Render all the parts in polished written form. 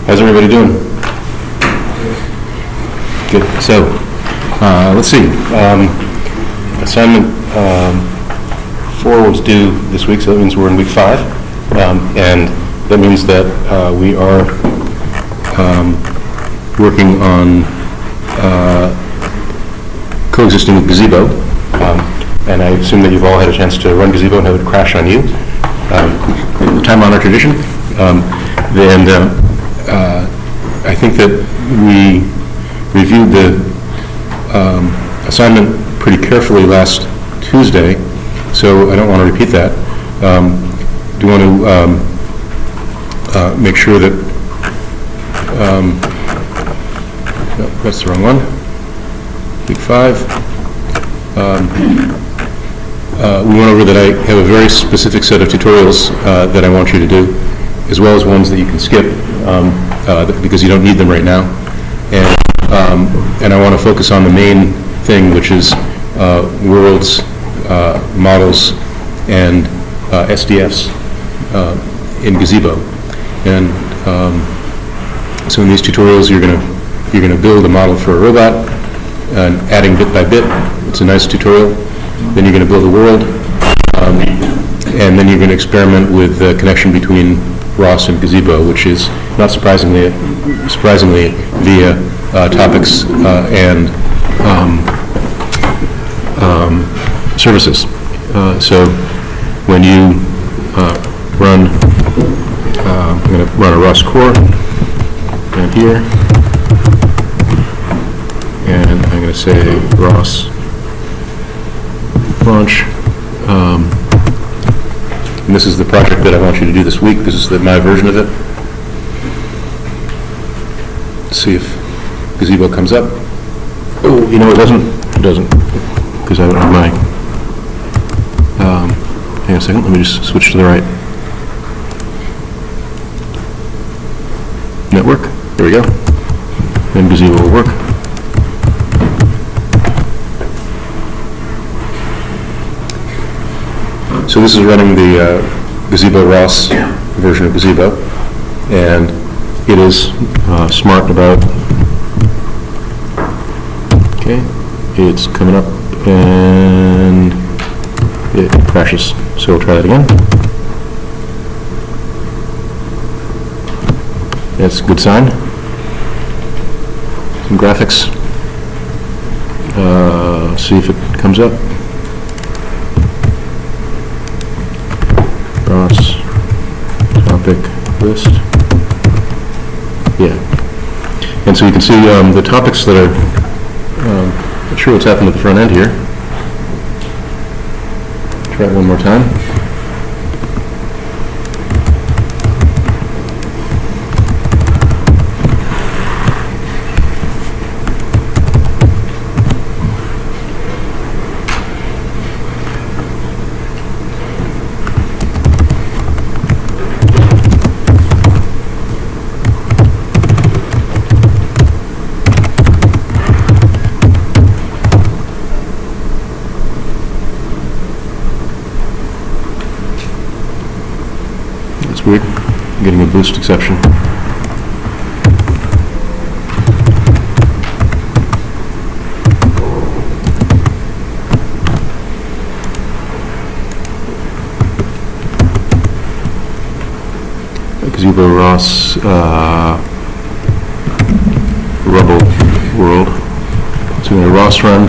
How's everybody doing? Good. So, let's see. Assignment 4 was due this week, so that means we're in week 5. And that means that we are working on coexisting with Gazebo. And I assume that you've all had a chance to run Gazebo and have it crash on you. The time-honored tradition. I think that we reviewed the assignment pretty carefully last Tuesday, so I don't want to repeat that. Do you want to make sure that, no, that's the wrong one, week 5. We went over that I have a very specific set of tutorials that I want you to do, as well as ones that you can skip because you don't need them right now. And I want to focus on the main thing, which is worlds, models, and SDFs in Gazebo. And so in these tutorials, you're going to build a model for a robot, and adding bit by bit. It's a nice tutorial. Then you're going to build a world, and then you're going to experiment with the connection between ROS and Gazebo, which is not surprisingly via topics and services. So when you run, I'm going to run a ROS core down here, and I'm going to say ROS Launch. And this is the project that I want you to do this week. This is my version of it. Let's see if Gazebo comes up. Oh, you know, it doesn't. It doesn't, because I don't have my, hang on a second, let me just switch to the right. Network, there we go. Then Gazebo will work. So this is running the Gazebo ROS version of Gazebo, and it is smart about, okay, it's coming up and it crashes. So we'll try that again. That's a good sign. Some graphics. See if it comes up. ROS topic list. Yeah. And so you can see the topics that are, not sure what's happened at the front end here. Try it one more time. Weird. I'm getting a boost exception. Gazebo ROS Rubble World. So we're going to ROS run,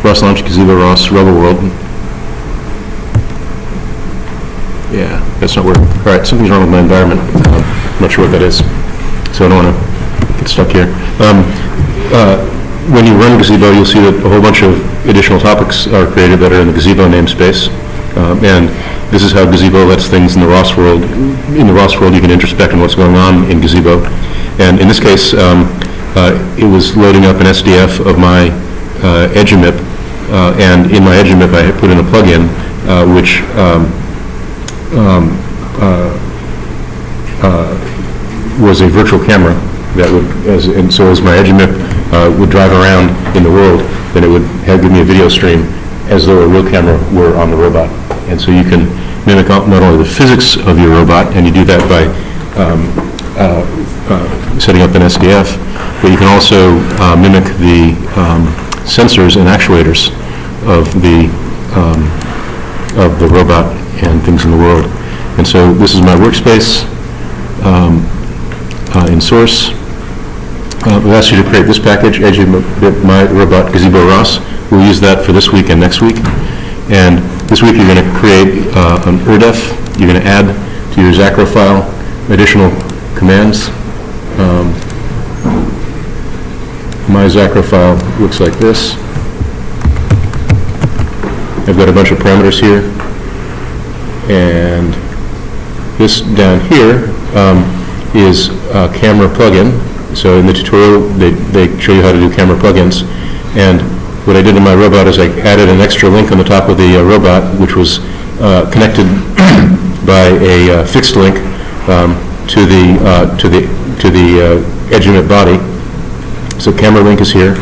ROS Launch Gazebo ROS Rubble World. Yeah, that's not working. All right, something's wrong with my environment. I'm not sure what that is, so I don't want to get stuck here. When you run Gazebo, you'll see that a whole bunch of additional topics are created that are in the Gazebo namespace, and this is how Gazebo lets things in the ROS world. In the ROS world, you can introspect on what's going on in Gazebo, and in this case, it was loading up an SDF of my edge emip, and in my edge emip, I put in a plugin which was a virtual camera that would, and so as my edge emip would drive around in the world, then it would give me a video stream as though a real camera were on the robot. And so you can mimic not only the physics of your robot, and you do that by setting up an SDF, but you can also mimic the sensors and actuators of the robot and things in the world. And so this is my workspace in Source. We'll ask you to create this package, My Robot Gazebo ROS. We'll use that for this week and next week. And this week you're going to create an RDEF. You're going to add to your Zacro file additional commands. My Zacro file looks like this. I've got a bunch of parameters here. And this down here is a camera plugin. So in the tutorial, they show you how to do camera plugins. And what I did in my robot is I added an extra link on the top of the robot, which was connected by a fixed link to the edge unit body. So camera link is here,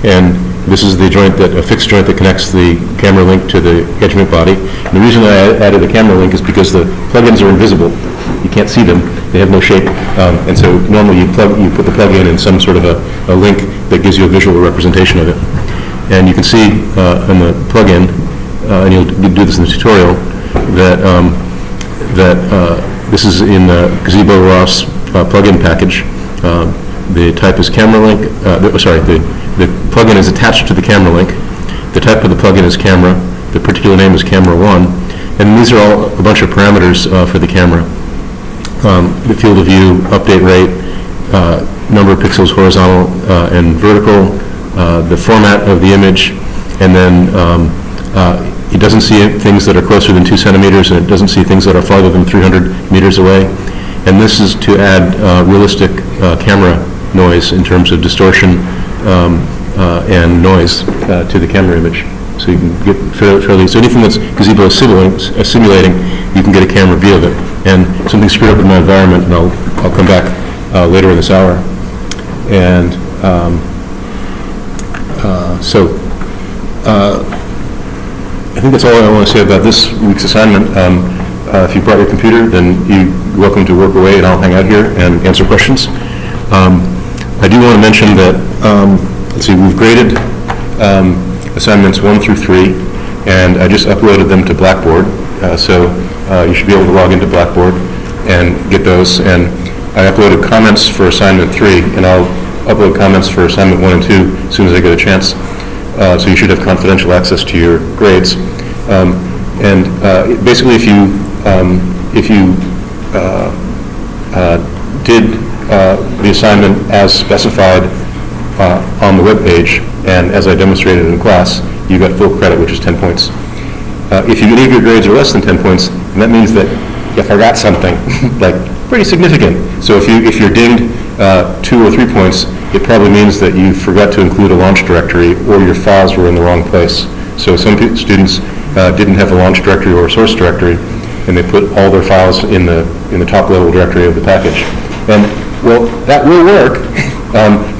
and this is the joint a fixed joint that connects the camera link to the edge unit body. And the reason I added the camera link is because the plugins are invisible. You can't see them. They have no shape. And so normally you put the plug-in in some sort of a link that gives you a visual representation of it. And you can see in the plug-in, and you'll do this in the tutorial, that this is in the Gazebo ROS plug-in package. The type is camera link. The plug-in is attached to the camera link. The type of the plug-in is camera. The particular name is camera 1. And these are all a bunch of parameters for the camera. The field of view, update rate, number of pixels horizontal and vertical, the format of the image, and then it doesn't see things that are closer than 2 centimeters, and it doesn't see things that are farther than 300 meters away. And this is to add realistic camera noise in terms of distortion and noise to the camera image. So you can get fairly, so anything that's Gazebo is simulating, you can get a camera view of it. And something screwed up in my environment, and I'll come back later in this hour. And I think that's all I want to say about this week's assignment. If you brought your computer, then you're welcome to work away, and I'll hang out here and answer questions. I do want to mention that, let's see, we've graded assignments 1 through 3, and I just uploaded them to Blackboard. So you should be able to log into Blackboard and get those. And I uploaded comments for assignment 3, and I'll upload comments for assignment 1 and 2 as soon as I get a chance. So you should have confidential access to your grades. Basically, if you did the assignment as specified on the web page and as I demonstrated in class, you got full credit, which is 10 points. If any of your grades are less than 10 points, then that means that you forgot something, like pretty significant. So if you're dinged 2 or 3 points, it probably means that you forgot to include a launch directory or your files were in the wrong place. So some students didn't have a launch directory or a source directory, and they put all their files in the top level directory of the package. And well, that will work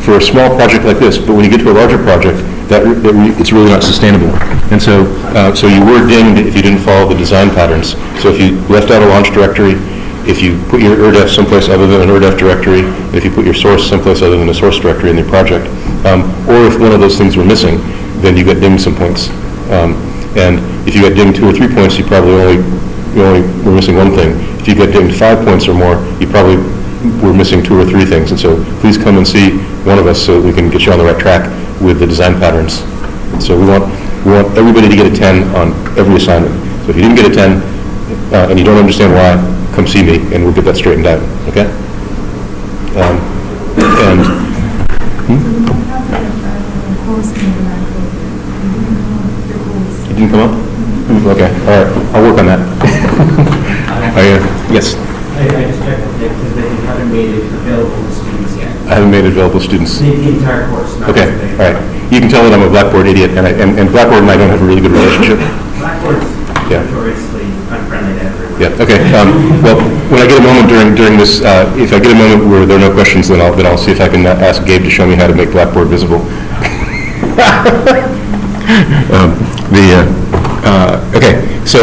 for a small project like this, but when you get to a larger project, it's really not sustainable. And so you were dinged if you didn't follow the design patterns. So if you left out a launch directory, if you put your RDEF someplace other than an RDEF directory, and if you put your source someplace other than a source directory in your project, or if one of those things were missing, then you got dinged some points. And if you got dinged 2 or 3 points, you probably only were missing one thing. If you got dinged 5 points or more, you probably were missing 2 or 3 things. And so please come and see one of us so we can get you on the right track with the design patterns. So we want everybody to get a 10 on every assignment. So if you didn't get a 10 and you don't understand why, come see me and we'll get that straightened out. Okay? It didn't come up? Okay. All right. I'll work on that. Yes. I just checked with Nick because they haven't made it available to students yet. I haven't made it available to students. The entire course. Okay, all right. You can tell that I'm a Blackboard idiot, and Blackboard and I don't have a really good relationship. Blackboard's notoriously unfriendly to everyone. Yeah. Okay. Well, when I get a moment during this, if I get a moment where there are no questions, then I'll see if I can ask Gabe to show me how to make Blackboard visible. Okay. So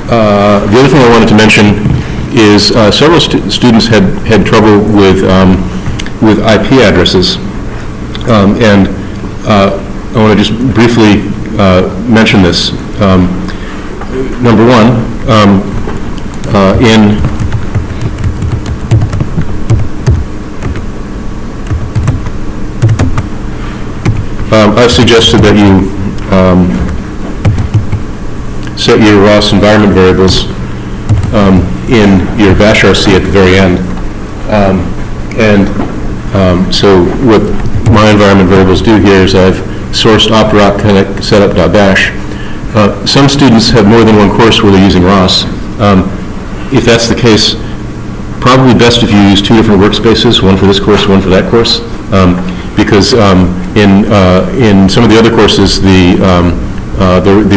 the other thing I wanted to mention is several students had trouble with IP addresses, and I want to just briefly mention this. Number one, I've suggested that you set your ROS environment variables in your bash RC at the very end. So what my environment variables do here is I've sourced op.rock connect setup.bash. Some students have more than one course where they're using ROS. If that's the case, probably best if you use two different workspaces, one for this course, one for that course, because in some of the other courses, the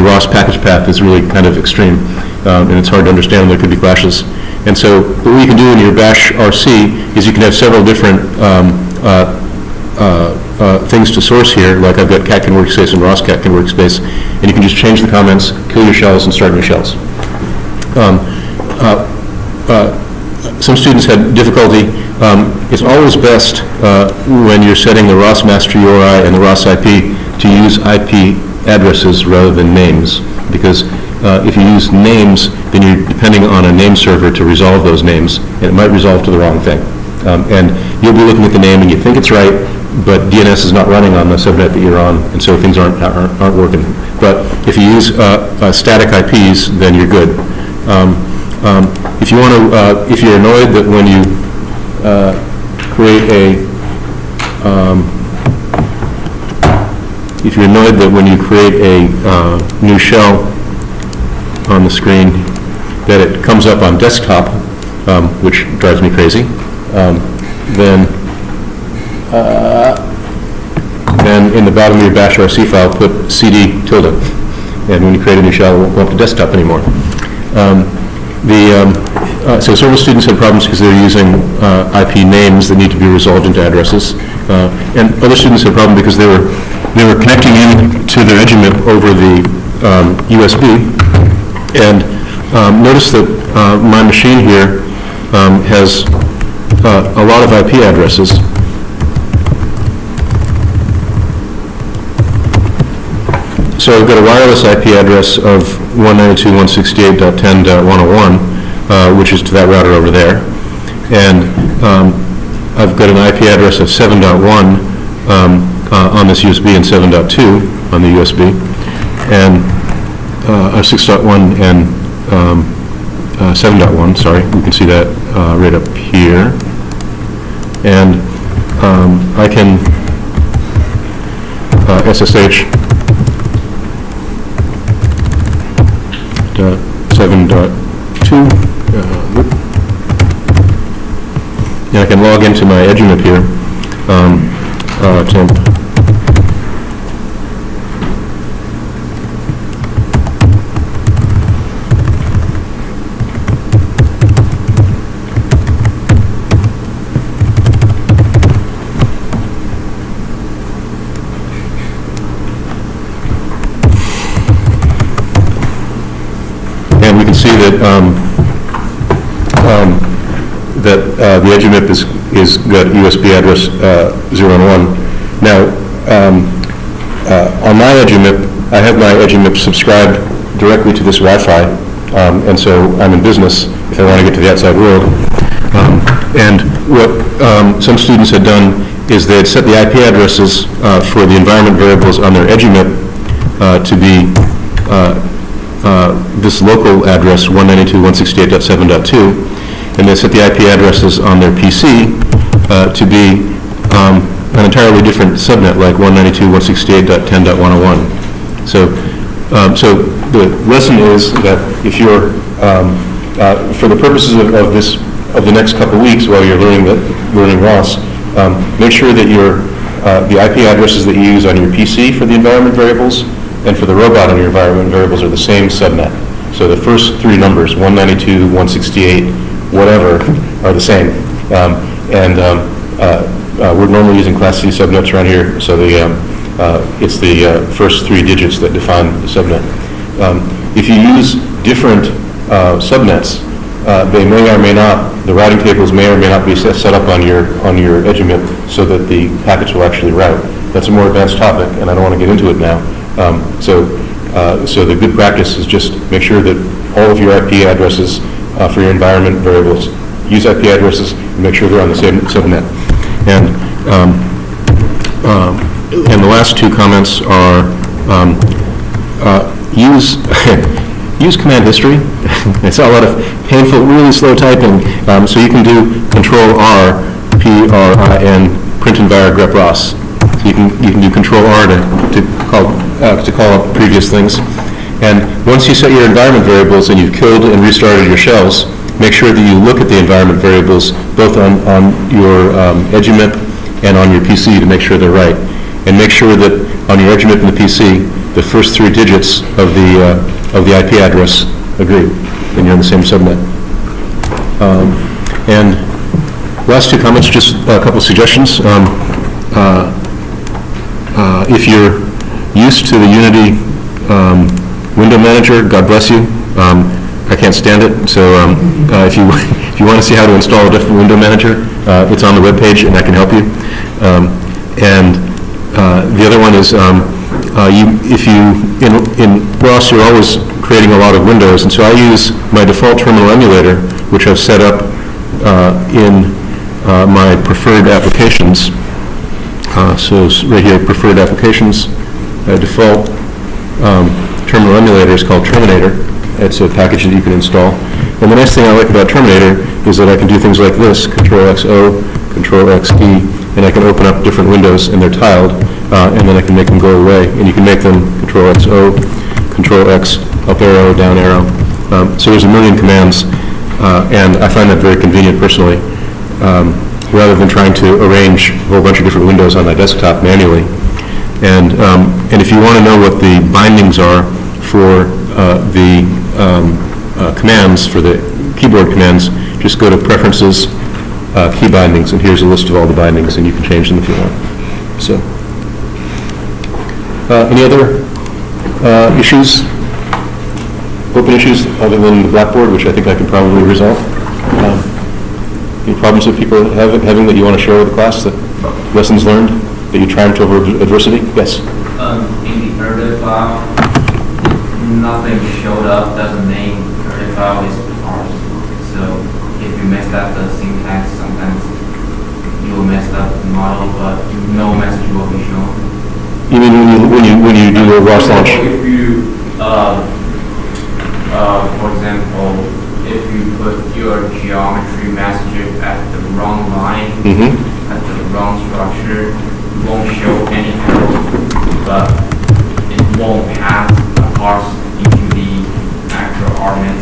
ROS package path is really kind of extreme, and it's hard to understand, and there could be clashes. And so what you can do in your bash RC is you can have several different things to source here, like I've got catkin workspace and ROS catkin workspace, and you can just change the comments, kill your shells, and start new shells. Some students had difficulty. It's always best when you're setting the ROS master URI and the ROS IP to use IP addresses rather than names, because if you use names, then you're depending on a name server to resolve those names, and it might resolve to the wrong thing. And you'll be looking at the name and you think it's right, but DNS is not running on the subnet that you're on, and so things aren't working. But if you use static IPs, then you're good. If you want to, if you're annoyed that when you create a new shell on the screen, that it comes up on desktop, which drives me crazy, then in the bottom of your bash RC file, put cd tilde, and when you create a new shell, it won't go up to desktop anymore. So several students had problems because they were using IP names that need to be resolved into addresses, and other students had a problem because they were connecting in to their EduMIP over the USB, and notice that my machine here has a lot of IP addresses. So I've got a wireless IP address of 192.168.10.101, which is to that router over there. And I've got an IP address of 7.1 on this USB and 7.2 on the USB, and 6.1 and 7.1, sorry, you can see that right up here. And I can SSH 7.2, and I can log into my EduMIP here, temp. And we can see that the EduMIP is got USB address 0 and 1. Now, on my EduMIP, I have my EduMIP subscribed directly to this Wi-Fi, and so I'm in business if I want to get to the outside world. And what some students had done is they had set the IP addresses for the environment variables on their EduMIP to be this local address 192.168.7.2, and they set the IP addresses on their PC to be an entirely different subnet, like 192.168.10.101. So the lesson is that if you're, for the purposes of the next couple weeks while you're learning ROS, make sure that the IP addresses that you use on your PC for the environment variables and for the robot on your environment variables are the same subnet. So the first three numbers, 192, 168, whatever, are the same. We're normally using Class C subnets around here, so it's the first three digits that define the subnet. If you use different subnets, they may or may not, the routing tables may or may not be set up on your edgemit so that the packets will actually route. That's a more advanced topic, and I don't want to get into it now. So the good practice is just make sure that all of your IP addresses for your environment variables use IP addresses and make sure they're on the same subnet. And the last two comments are use use command history. I saw a lot of painful, really slow typing, so you can do Control-R, P-R-I-N, print and var grep ROS. So you can do Control-R to call up previous things. And once you set your environment variables and you've killed and restarted your shells, make sure that you look at the environment variables both on your edgemit and on your PC to make sure they're right. And make sure that on your edgemit and the PC, the first 3 digits of the IP address agree, and you're in the same subnet. And last 2 comments, just a couple of suggestions. If you're used to the Unity window manager, God bless you. I can't stand it, so if you want to see how to install a different window manager, it's on the web page, and I can help you. And the other one is in ROS, you're always creating a lot of windows, and so I use my default terminal emulator, which I've set up in my preferred applications. So right here, preferred applications, default terminal emulator is called Terminator. It's a package that you can install. And the nice thing I like about Terminator is that I can do things like this, Control-X-O, Control-X-E, and I can open up different windows, and they're tiled, and then I can make them go away. And you can make them Control-X-O, Control-X, up arrow, down arrow. So there's a million commands, and I find that very convenient personally, rather than trying to arrange a whole bunch of different windows on my desktop manually. And if you want to know what the bindings are for the commands, for the keyboard commands, just go to Preferences, Key Bindings, and here's a list of all the bindings, and you can change them if you want. So, any other issues, open issues other than the Blackboard, which I think I can probably resolve? Any problems that people are having that you want to share with the class, that lessons learned, that you triumphed over adversity? Yes? In the early file, nothing showed up that the name early file is parsed. So if you messed up the syntax, sometimes you will mess up the model, but no message will be shown. You mean when you do a ROS launch? If you, for example, if you put your geometry message at the wrong line, at the wrong structure, it won't show any code, but it won't pass a parse into the actual RMS.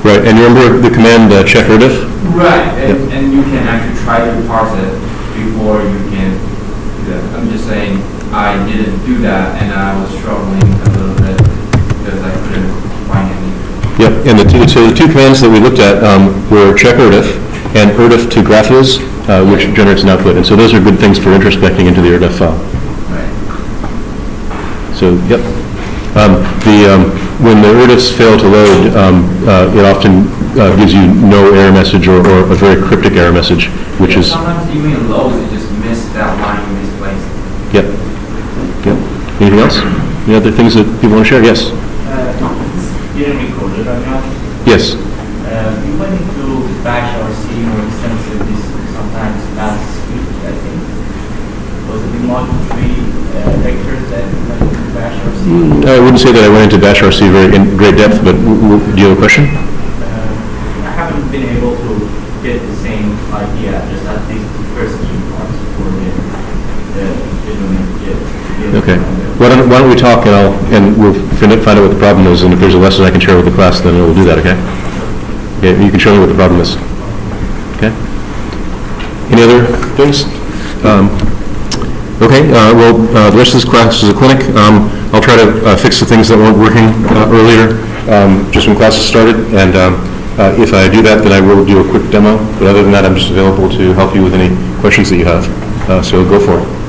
Right, and you remember the command check RDIF? Right, and you can actually try to parse it before you can do that. I'm just saying I didn't do that, and I was struggling a little bit because I couldn't find any. Yep, and so the 2 commands that we looked at were check RDIF and RDIF to graphiz, which generates an output. And so those are good things for introspecting into the RDIF file. Right. So, yep. When the RDIFs fail to load, it often gives you no error message or a very cryptic error message, which is... Sometimes even in loads, it just missed that line misplaced. Yep. Yep. Anything else? Any other things that people want to share? Yes? Didn't record it right now. Yes. You went into bash or C more extensively, sometimes last week, I think. Was it the module 3 vectors that you went into bash or C? I wouldn't say that I went into bash RC in great depth, but do you have a question? I haven't been able to get the same idea, just at least the first few parts for the Okay. Why don't we talk, and we'll find out what the problem is, and if there's a lesson I can share with the class, then we'll do that, okay? Okay, you can show me what the problem is. Okay? Any other things? Okay, the rest of this class is a clinic. I'll try to fix the things that weren't working earlier, just when classes started, and if I do that, then I will do a quick demo, but other than that, I'm just available to help you with any questions that you have, so go for it.